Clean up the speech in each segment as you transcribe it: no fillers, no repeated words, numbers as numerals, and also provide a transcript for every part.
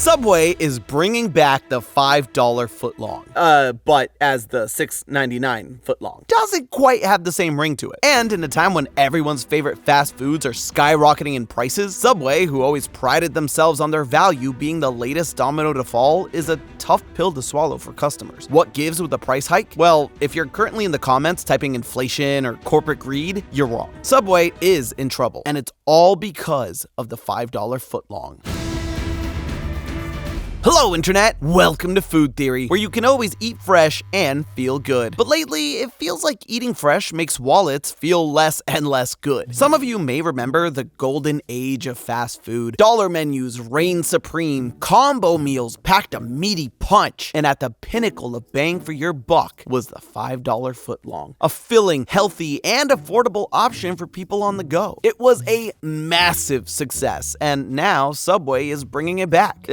Subway is bringing back the $5 footlong. But as the $6.99 footlong. Doesn't quite have the same ring to it. And in a time when everyone's favorite fast foods are skyrocketing in prices, Subway, who always prided themselves on their value being the latest domino to fall, is a tough pill to swallow for customers. What gives with the price hike? Well, if you're currently in the comments typing inflation or corporate greed, you're wrong. Subway is in trouble, and it's all because of the $5 footlong. Hello, Internet! Welcome to Food Theory, where you can always eat fresh and feel good. But lately, it feels like eating fresh makes wallets feel less and less good. Some of you may remember the golden age of fast food. Dollar menus reigned supreme, combo meals packed a meaty punch, and at the pinnacle of bang for your buck was the $5 footlong. A filling, healthy, and affordable option for people on the go. It was a massive success, and now Subway is bringing it back.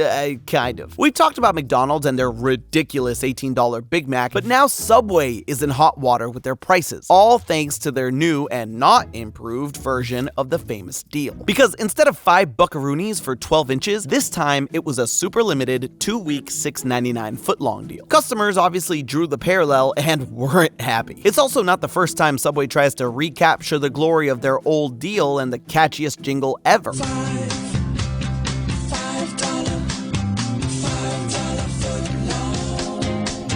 Kind of. We've talked about McDonald's and their ridiculous $18 Big Mac, but now Subway is in hot water with their prices, all thanks to their new and not improved version of the famous deal. Because instead of 5 buckaroonies for 12 inches, this time it was a super limited 2-week $6.99 footlong deal. Customers obviously drew the parallel and weren't happy. It's also not the first time Subway tries to recapture the glory of their old deal and the catchiest jingle ever.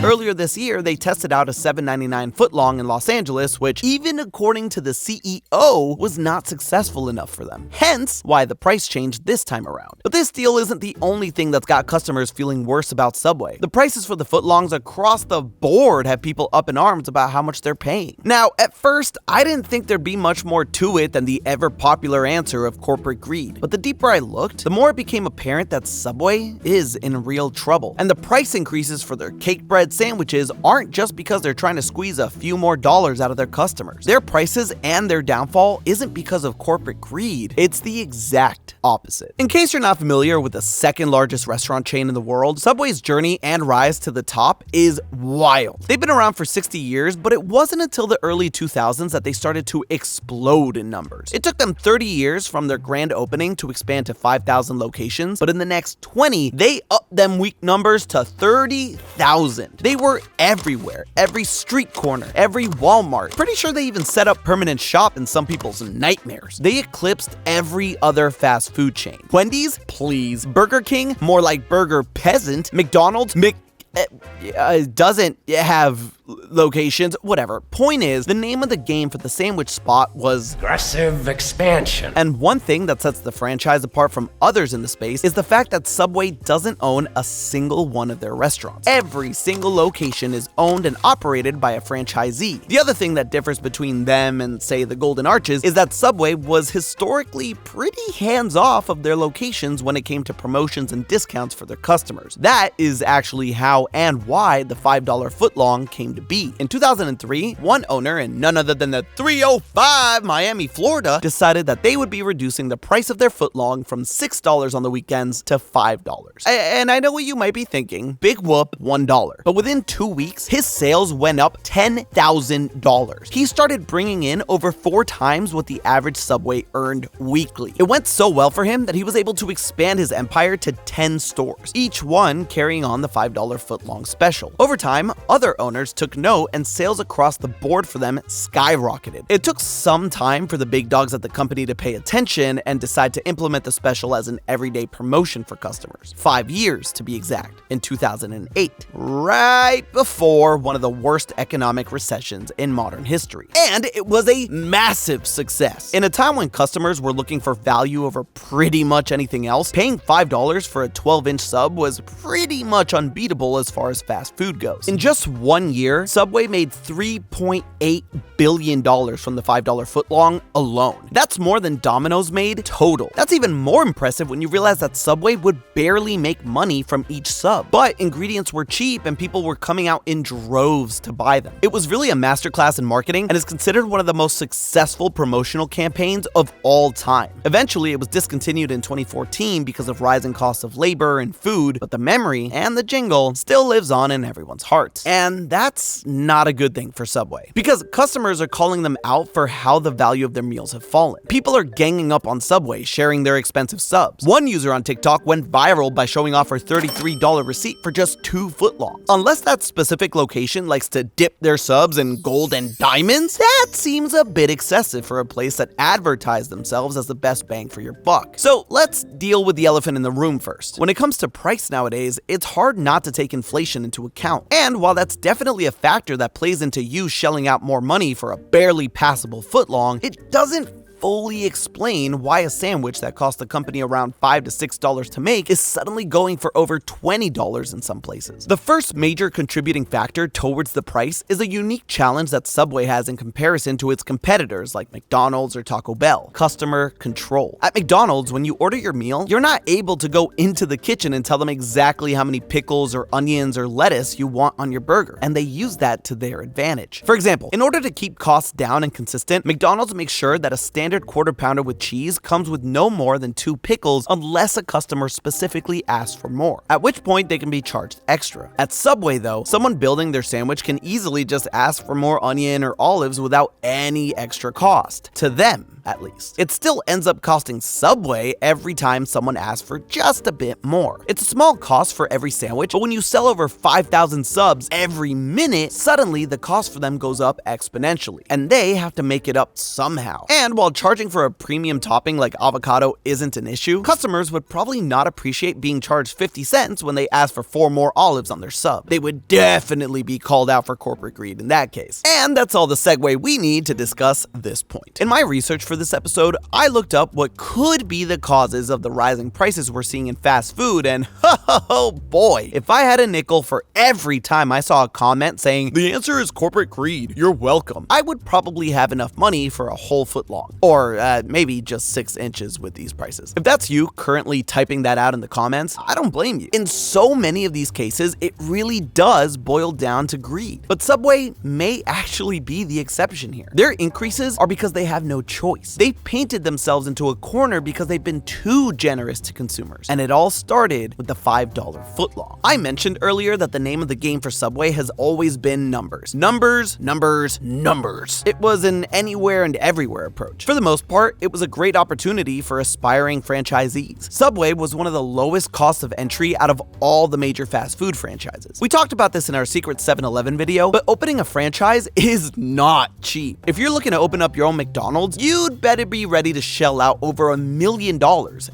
Earlier this year, they tested out a $7.99 footlong in Los Angeles, which, even according to the CEO, was not successful enough for them. Hence, why the price changed this time around. But this deal isn't the only thing that's got customers feeling worse about Subway. The prices for the footlongs across the board have people up in arms about how much they're paying. Now, at first, I didn't think there'd be much more to it than the ever-popular answer of corporate greed. But the deeper I looked, the more it became apparent that Subway is in real trouble. And the price increases for their cake bread sandwiches aren't just because they're trying to squeeze a few more dollars out of their customers. Their prices and their downfall isn't because of corporate greed, it's the exact opposite. In case you're not familiar with the second largest restaurant chain in the world, Subway's journey and rise to the top is wild. They've been around for 60 years, but it wasn't until the early 2000s that they started to explode in numbers. It took them 30 years from their grand opening to expand to 5,000 locations, but in the next 20, they upped them week numbers to 30,000. They were everywhere, every street corner, every Walmart. Pretty sure they even set up permanent shop in some people's nightmares. They eclipsed every other fast food chain. Wendy's? Please. Burger King? More like Burger Peasant. McDonald's? Doesn't have locations, whatever. Point is, the name of the game for the sandwich spot was aggressive expansion. And one thing that sets the franchise apart from others in the space is the fact that Subway doesn't own a single one of their restaurants. Every single location is owned and operated by a franchisee. The other thing that differs between them and, say, the Golden Arches is that Subway was historically pretty hands-off of their locations when it came to promotions and discounts for their customers. That is actually how and why the $5 footlong came to be. In 2003, one owner, and none other than the 305 Miami, Florida, decided that they would be reducing the price of their footlong from $6 on the weekends to $5. And I know what you might be thinking, big whoop, $1. But within 2 weeks, his sales went up $10,000. He started bringing in over 4 times what the average Subway earned weekly. It went so well for him that he was able to expand his empire to 10 stores, each one carrying on the $5 footlong special. Over time, other owners took note and sales across the board for them skyrocketed. It took some time for the big dogs at the company to pay attention and decide to implement the special as an everyday promotion for customers. 5 years to be exact, in 2008, right before one of the worst economic recessions in modern history. And it was a massive success. In a time when customers were looking for value over pretty much anything else, paying $5 for a 12-inch sub was pretty much unbeatable as far as fast food goes. In just 1 year, Subway made $3.8 billion from the $5 footlong alone. That's more than Domino's made total. That's even more impressive when you realize that Subway would barely make money from each sub. But ingredients were cheap and people were coming out in droves to buy them. It was really a masterclass in marketing and is considered one of the most successful promotional campaigns of all time. Eventually, it was discontinued in 2014 because of rising costs of labor and food, but the memory and the jingle still lives on in everyone's hearts. And that's that's not a good thing for Subway, because customers are calling them out for how the value of their meals have fallen. People are ganging up on Subway, sharing their expensive subs. One user on TikTok went viral by showing off her $33 receipt for just 2 footlongs. Unless that specific location likes to dip their subs in gold and diamonds, that seems a bit excessive for a place that advertised themselves as the best bang for your buck. So let's deal with the elephant in the room first. When it comes to price nowadays, it's hard not to take inflation into account. And while that's definitely a factor that plays into you shelling out more money for a barely passable footlong, it doesn't fully explain why a sandwich that cost the company around $5 to $6 to make is suddenly going for over $20 in some places. The first major contributing factor towards the price is a unique challenge that Subway has in comparison to its competitors like McDonald's or Taco Bell: customer control. At McDonald's, when you order your meal, you're not able to go into the kitchen and tell them exactly how many pickles or onions or lettuce you want on your burger, and they use that to their advantage. For example, in order to keep costs down and consistent, McDonald's makes sure that a standard quarter pounder with cheese comes with no more than 2 pickles unless a customer specifically asks for more, at which point they can be charged extra. At Subway though, someone building their sandwich can easily just ask for more onion or olives without any extra cost, to them at least. It still ends up costing Subway every time someone asks for just a bit more. It's a small cost for every sandwich, but when you sell over 5,000 subs every minute, suddenly the cost for them goes up exponentially, and they have to make it up somehow. And while charging for a premium topping like avocado isn't an issue, customers would probably not appreciate being charged 50 cents when they ask for 4 more olives on their sub. They would definitely be called out for corporate greed in that case. And that's all the segue we need to discuss this point. In my research for this episode, I looked up what could be the causes of the rising prices we're seeing in fast food, and oh boy, if I had a nickel for every time I saw a comment saying, "The answer is corporate greed, you're welcome," I would probably have enough money for a whole foot long. Or maybe just 6 inches with these prices. If that's you currently typing that out in the comments, I don't blame you. In so many of these cases, it really does boil down to greed. But Subway may actually be the exception here. Their increases are because they have no choice. They've painted themselves into a corner because they've been too generous to consumers. And it all started with the $5 footlong. I mentioned earlier that the name of the game for Subway has always been numbers. Numbers, numbers, numbers. It was an anywhere and everywhere approach. For the most part, it was a great opportunity for aspiring franchisees. Subway was one of the lowest costs of entry out of all the major fast food franchises. We talked about this in our secret 7-Eleven video, but opening a franchise is not cheap. If you're looking to open up your own McDonald's, you'd better be ready to shell out over $1 million,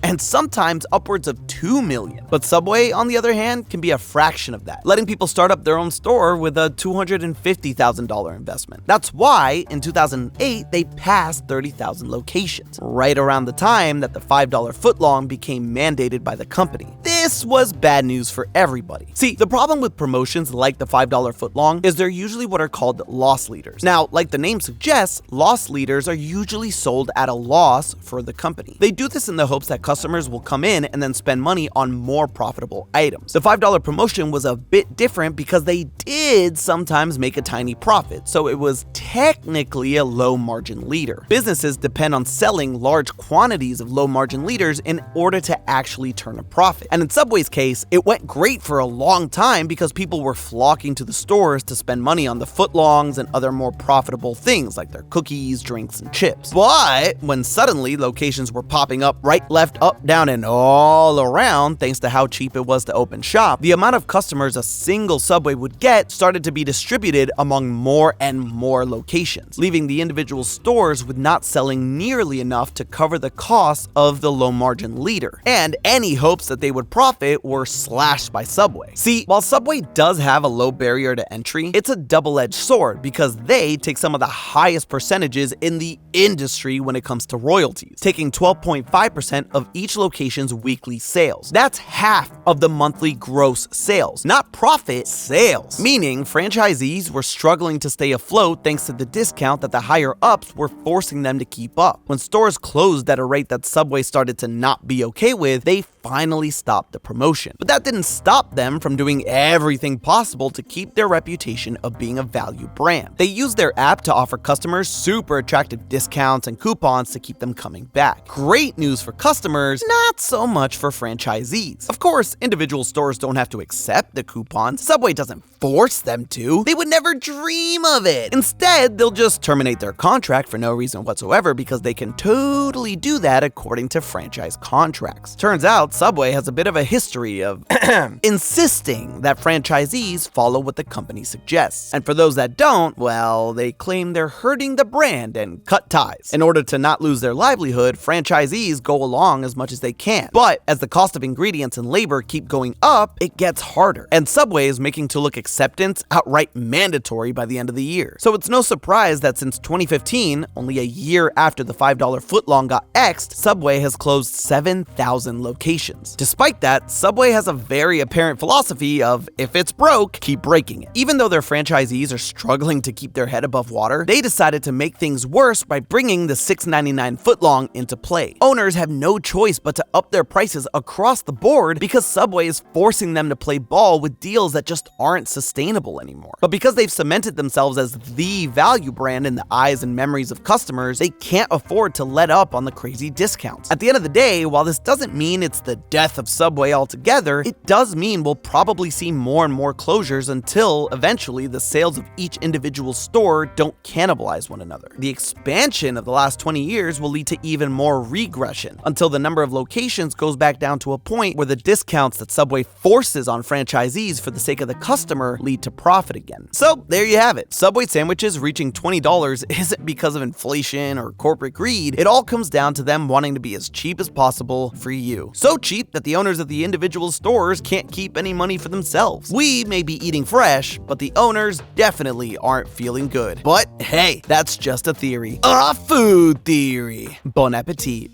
and sometimes upwards of $2 million. But Subway, on the other hand, can be a fraction of that, letting people start up their own store with a $250,000 investment. That's why, in 2008, they passed 30,000 locations, right around the time that the $5 footlong became mandated by the company. This was bad news for everybody. See, the problem with promotions like the $5 footlong is they're usually what are called loss leaders. Now, like the name suggests, loss leaders are usually sold at a loss for the company. They do this in the hopes that customers will come in and then spend money on more profitable items. The $5 promotion was a bit different because they did sometimes make a tiny profit, so it was technically a low margin leader. Businesses depend on selling large quantities of low margin leaders in order to actually turn a profit. And in Subway's case, it went great for a long time because people were flocking to the stores to spend money on the footlongs and other more profitable things like their cookies, drinks, and chips. But when suddenly locations were popping up right, left, up, down, and all around thanks to how cheap it was to open shop, the amount of customers a single Subway would get started to be distributed among more and more locations, leaving the individual stores with not selling nearly enough to cover the cost of the low margin leader, and any hopes that they would profit were slashed by Subway. See, while Subway does have a low barrier to entry, it's a double-edged sword because they take some of the highest percentages in the industry when it comes to royalties, taking 12.5% of each location's weekly sales. That's half of the monthly gross sales, not profit, sales. Meaning franchisees were struggling to stay afloat thanks to the discount that the higher ups were forcing them to keep up. When stores closed at a rate that Subway started to not be okay with, they finally stopped the promotion. But that didn't stop them from doing everything possible to keep their reputation of being a value brand. They used their app to offer customers super attractive discounts and coupons to keep them coming back. Great news for customers, not so much for franchisees. Of course, individual stores don't have to accept the coupons. Subway doesn't force them to. They would never dream of it. Instead, they'll just terminate their contract for no reason whatsoever because they can totally do that according to franchise contracts. Turns out, Subway has a bit of a history of insisting that franchisees follow what the company suggests. And for those that don't, well, they claim they're hurting the brand and cut ties. In order to not lose their livelihood, franchisees go along as much as they can. But as the cost of ingredients and labor keep going up, it gets harder. And Subway is making to look acceptance outright mandatory by the end of the year. So it's no surprise that since 2015, only a year after the $5 footlong got X'd, Subway has closed 7,000 locations. Despite that, Subway has a very apparent philosophy of, if it's broke, keep breaking it. Even though their franchisees are struggling to keep their head above water, they decided to make things worse by bringing the $6.99 footlong into play. Owners have no choice but to up their prices across the board because Subway is forcing them to play ball with deals that just aren't sustainable anymore. But because they've cemented themselves as the value brand in the eyes and memories of customers, they can't afford to let up on the crazy discounts. At the end of the day, while this doesn't mean it's the death of Subway altogether, it does mean we'll probably see more and more closures until eventually the sales of each individual store don't cannibalize one another. The expansion of the last 20 years will lead to even more regression until the number of locations goes back down to a point where the discounts that Subway forces on franchisees for the sake of the customer lead to profit again. So there you have it. Subway sandwiches reaching $20 isn't because of inflation or corporate greed. It all comes down to them wanting to be as cheap as possible for you. So cheap that the owners of the individual stores can't keep any money for themselves. We may be eating fresh, but the owners definitely aren't feeling good. But hey, that's just a theory. A food theory. Bon appetit.